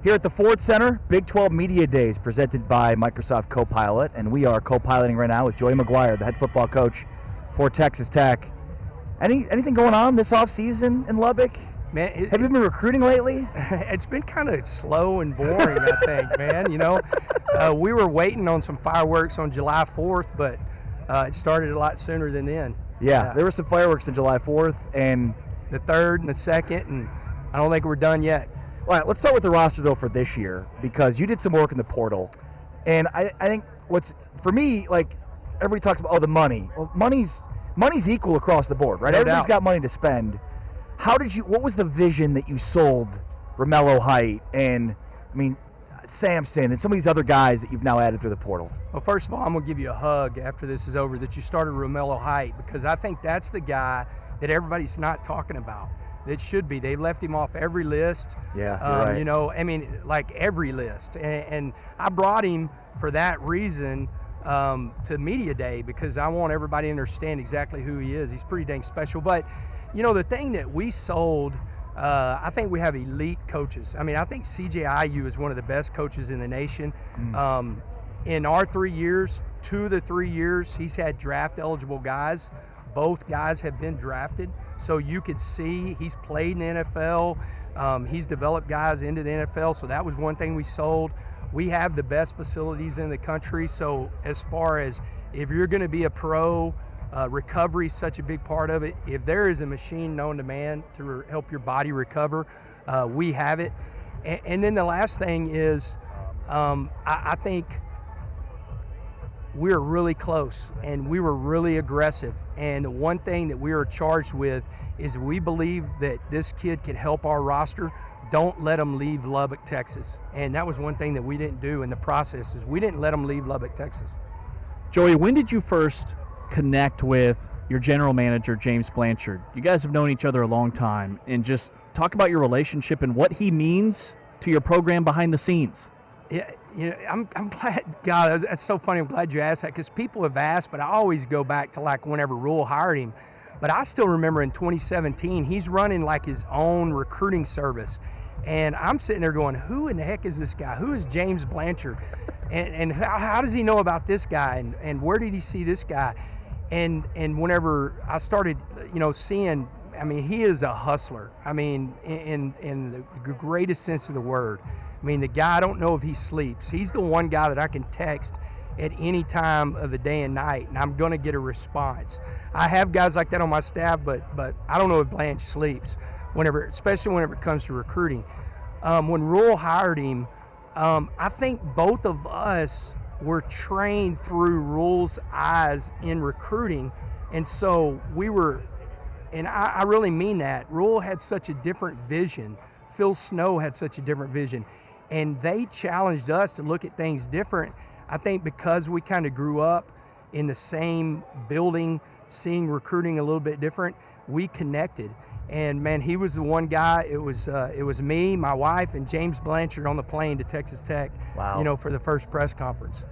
Here at the Ford Center, Big 12 Media Days presented by Microsoft Copilot, and we are co-piloting right now with Joey McGuire, the head football coach for Texas Tech. Anything going on this offseason in Lubbock? Man, have you been recruiting lately? It's been kind of slow and boring, I think, man. You know, we were waiting on some fireworks on July 4th, but it started a lot sooner than then. Yeah, there were some fireworks on July 4th and the 3rd and the 2nd, and I don't think we're done yet. All right, let's start with the roster, though, for this year, because you did some work in the portal. And I think for me, like, everybody talks about, the money. Well, money's equal across the board, right? No Everybody's doubt. got money to spend. What was the vision that you sold Romello Height and, Sampson and some of these other guys that you've now added through the portal? Well, first of all, I'm going to give you a hug after this is over that you started Romello Height, because I think that's the guy that everybody's not talking about. It should be. They left him off every list. Yeah, you're right. You know, like every list. And I brought him for that reason to Media Day, because I want everybody to understand exactly who he is. He's pretty dang special. But, you know, the thing that we sold, I think we have elite coaches. I think CJIU is one of the best coaches in the nation. In our 3 years, 2 of the 3 years, he's had draft-eligible guys. Both guys have been drafted, so you could see he's played in the NFL. He's developed guys into the NFL, so that was one thing we sold. We have the best facilities in the country, so as far as if you're going to be a pro, recovery is such a big part of it. If there is a machine known to man to help your body recover, we have it. And then the last thing is, I think we're really close and we were really aggressive. And the one thing that we are charged with is we believe that this kid can help our roster. Don't let him leave Lubbock, Texas. And that was one thing that we didn't do in the process, is we didn't let him leave Lubbock, Texas. Joey, when did you first connect with your general manager, James Blanchard? You guys have known each other a long time, and just talk about your relationship and what he means to your program behind the scenes. Yeah, you know, I'm glad, God, that's so funny. I'm glad you asked that, because people have asked, but I always go back to like whenever Rule hired him. But I still remember in 2017, he's running like his own recruiting service. And I'm sitting there going, who in the heck is this guy? Who is James Blanchard? And how does he know about this guy? And where did he see this guy? And whenever I started, seeing, he is a hustler. In the greatest sense of the word. The guy, I don't know if he sleeps. He's the one guy that I can text at any time of the day and night, and I'm going to get a response. I have guys like that on my staff, but I don't know if Blanche sleeps, especially whenever it comes to recruiting. When Rule hired him, I think both of us were trained through Rule's eyes in recruiting, and so we were, and I really mean that. Rule had such a different vision. Phil Snow had such a different vision, and they challenged us to look at things different. I think because we kind of grew up in the same building, seeing recruiting a little bit different, we connected. And man, he was the one guy. It was me, my wife, and James Blanchard on the plane to Texas Tech. Wow. For the first press conference.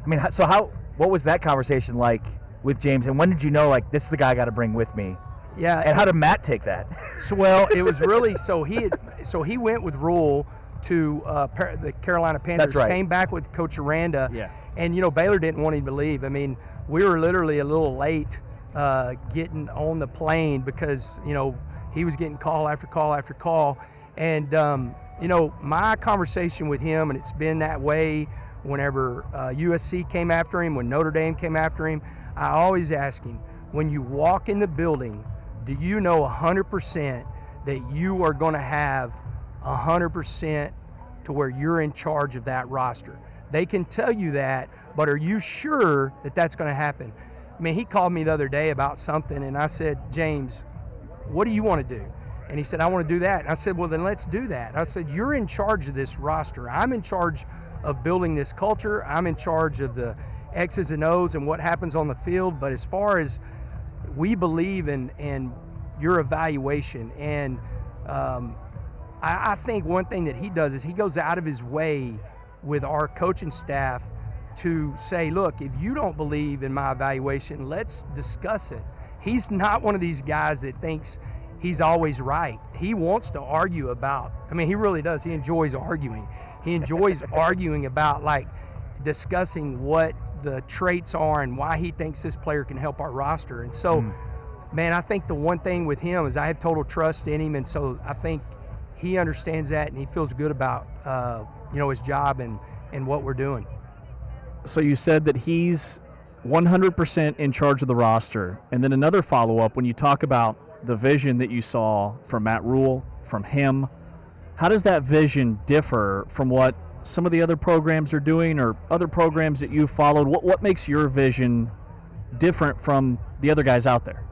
What was that conversation like with James? And when did you know, like, this is the guy I got to bring with me? Yeah. And how did Matt take that? It was really he went with Rule to the Carolina Panthers. That's right. Came back with Coach Aranda. Yeah. And Baylor didn't want him to leave. We were literally a little late getting on the plane because he was getting call after call after call. And my conversation with him, and it's been that way whenever USC came after him, when Notre Dame came after him, I always ask him, when you walk in the building, do you know 100% that you are going to have 100% to where you're in charge of that roster? They can tell you that, but are you sure that that's going to happen? He called me the other day about something, and I said, James, what do you want to do? And he said, I want to do that. And I said, well, then let's do that. I said, you're in charge of this roster. I'm in charge of building this culture. I'm in charge of the X's and O's and what happens on the field. But as far as we believe in your evaluation, and I think one thing that he does is he goes out of his way with our coaching staff to say, look, if you don't believe in my evaluation, let's discuss it. He's not one of these guys that thinks he's always right. He wants to argue about, he really does. He enjoys arguing. He enjoys arguing about, like, discussing what the traits are and why he thinks this player can help our roster. And so, man, I think the one thing with him is I have total trust in him, and so I think he understands that and he feels good about his job and what we're doing. So you said that he's 100% in charge of the roster, and then another follow-up when you talk about the vision that you saw from Matt Rule, from him, how does that vision differ from what some of the other programs are doing or other programs that you've followed? What makes your vision different from the other guys out there?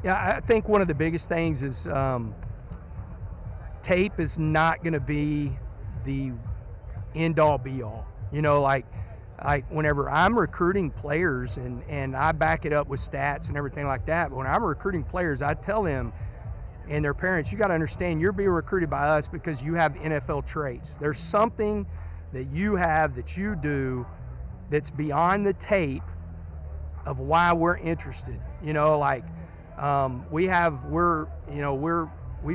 Yeah, I think one of the biggest things is tape is not going to be the end-all be-all. Like whenever I'm recruiting players and I back it up with stats and everything like that, but when I'm recruiting players, I tell them and their parents, you got to understand you're being recruited by us because you have NFL traits. There's something that you have that you do that's beyond the tape of why we're interested. We've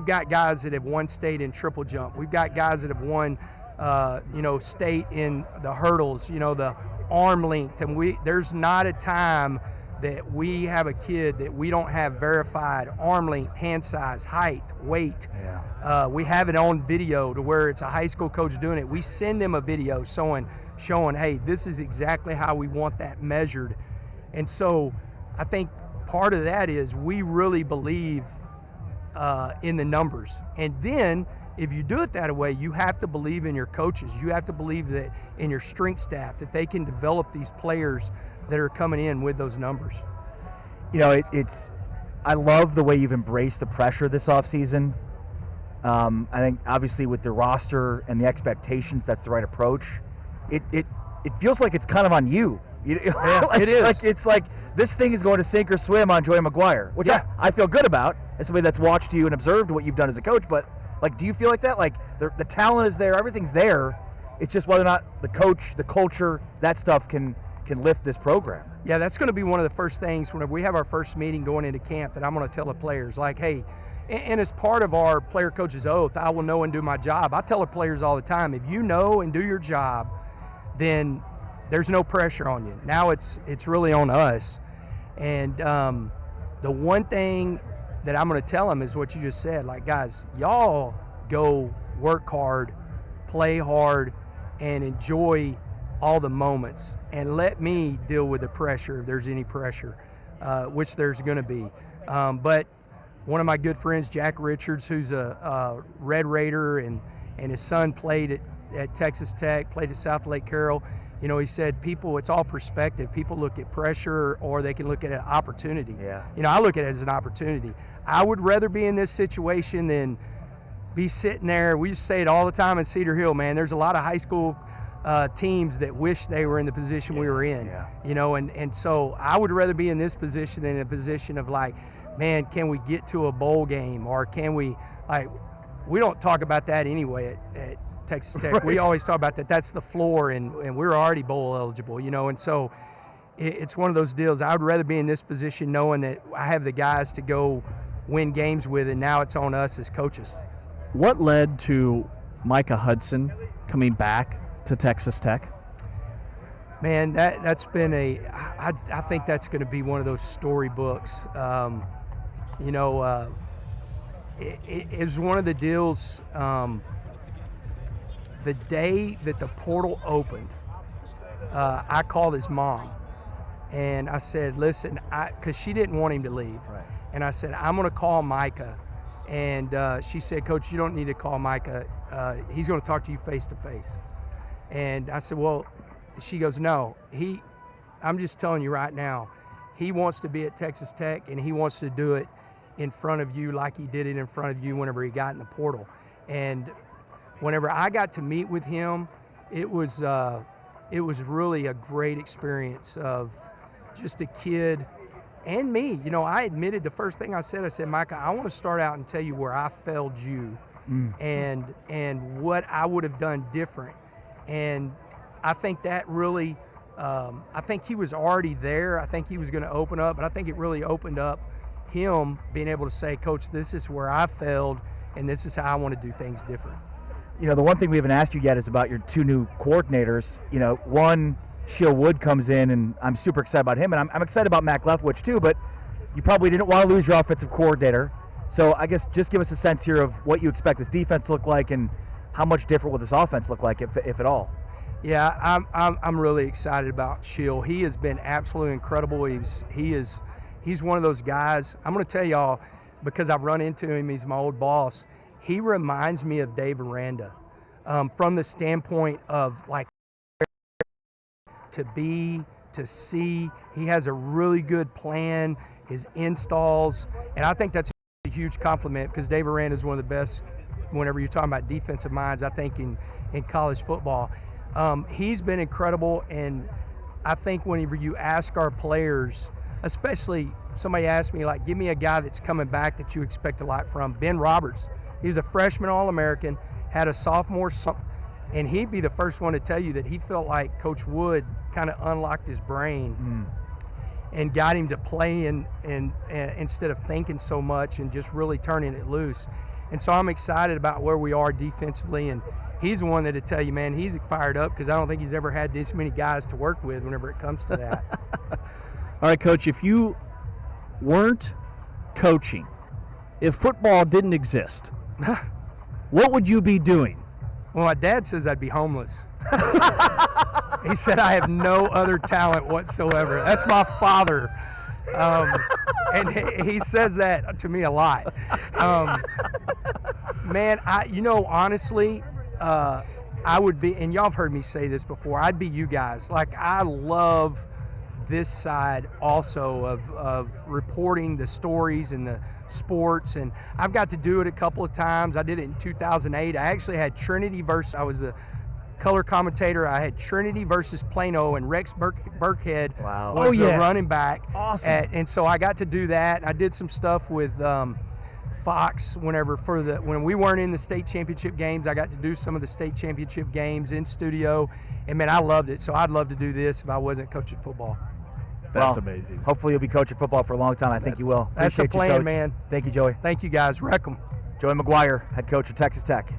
got guys that have won state in triple jump. We've got guys that have won state in the hurdles, the arm length, and there's not a time that we have a kid that we don't have verified arm length, hand size, height, weight. Yeah. We have it on video to where it's a high school coach doing it. We send them a video showing, hey, this is exactly how we want that measured. And so I think part of that is we really believe in the numbers. And then if you do it that way, you have to believe in your coaches. You have to believe that in your strength staff that they can develop these players that are coming in with those numbers. I love the way you've embraced the pressure this offseason. I think obviously with the roster and the expectations, that's the right approach. It feels like it's kind of on you. It is. It's like this thing is going to sink or swim on Joey McGuire, which I feel good about as somebody that's watched you and observed what you've done as a coach. But do you feel like that? Like the talent is there, everything's there. It's just whether or not the coach, the culture, that stuff can lift this program. Yeah, that's going to be one of the first things whenever we have our first meeting going into camp that I'm going to tell the players, like, hey, and as part of our player coach's oath, I will know and do my job. I tell the players all the time, if you know and do your job, then there's no pressure on you. Now it's really on us. And the one thing that I'm going to tell them is what you just said. Like, guys, y'all go work hard, play hard, and enjoy all the moments. And let me deal with the pressure if there's any pressure, which there's going to be. But one of my good friends, Jack Richards, who's a Red Raider, and his son played at Texas Tech, played at South Lake Carroll. He said, it's all perspective. People look at pressure or they can look at an opportunity. Yeah. I look at it as an opportunity. I would rather be in this situation than be sitting there. We just say it all the time in Cedar Hill, man. There's a lot of high school teams that wish they were in the position we were in. Yeah. And so I would rather be in this position than in a position of like, man, can we get to a bowl game, or can we, we don't talk about that anyway at Texas Tech. Right. We always talk about that. That's the floor, and we're already bowl eligible, and so it's one of those deals. I would rather be in this position knowing that I have the guys to go win games with, and now it's on us as coaches. What led to Micah Hudson coming back to Texas Tech? Man, that's been I think that's going to be one of those storybooks. It is one of the deals. The day that the portal opened, I called his mom, and I said, listen, because she didn't want him to leave. Right. And I said, I'm going to call Micah. And she said, Coach, you don't need to call Micah. He's going to talk to you face-to-face. And I said, well, she goes, no, I'm just telling you right now, he wants to be at Texas Tech, and he wants to do it in front of you like he did it in front of you whenever he got in the portal. And whenever I got to meet with him, it was really a great experience of just a kid and me. I admitted the first thing I said, Micah, I want to start out and tell you where I failed you and what I would have done different. And I think that really, I think he was already there. I think he was going to open up, but I think it really opened up him being able to say, Coach, this is where I failed, and this is how I want to do things different. You know, the one thing we haven't asked you yet is about your two new coordinators. You know, one, Shiel Wood comes in, and I'm super excited about him, and I'm excited about Mac Leftwich too, but you probably didn't want to lose your offensive coordinator. So I guess just give us a sense here of what you expect this defense to look like and how much different will this offense look like, if at all. Yeah, I'm really excited about Shiel. He has been absolutely incredible. He's one of those guys. I'm going to tell y'all, because I've run into him, he's my old boss. He reminds me of Dave Aranda from the standpoint of like to be, to see. He has a really good plan, his installs, and I think that's a huge compliment because Dave Aranda is one of the best whenever you're talking about defensive minds, I think, in college football. He's been incredible, and I think whenever you ask our players, especially somebody asked me, like, give me a guy that's coming back that you expect a lot from. Ben Roberts. He was a freshman All-American, had a sophomore, and he'd be the first one to tell you that he felt like Coach Wood kind of unlocked his brain and got him to play and instead of thinking so much and just really turning it loose. And so I'm excited about where we are defensively, and he's the one that'll tell you, man, he's fired up because I don't think he's ever had this many guys to work with whenever it comes to that. All right, Coach, if you weren't coaching, if football didn't exist, what would you be doing? Well, my dad says I'd be homeless. He said I have no other talent whatsoever. That's my father. And he says that to me a lot. Man, honestly, I would be, and y'all have heard me say this before, I'd be you guys. Like, I love this side also of reporting the stories and the sports, and I've got to do it a couple of times. I did it in 2008. I actually had Trinity versus, I was the color commentator. I had Trinity versus Plano, and Rex Burkhead was the running back. Awesome. And so I got to do that. I did some stuff with Fox when we weren't in the state championship games. I got to do some of the state championship games in studio, and man, I loved it. So I'd love to do this if I wasn't coaching football. That's amazing. Hopefully you'll be coaching football for a long time. I think you will. That's the Appreciate you, plan, Coach. man. Thank you, Joey. Thank you, guys. Wreck 'em. Joey McGuire, head coach of Texas Tech.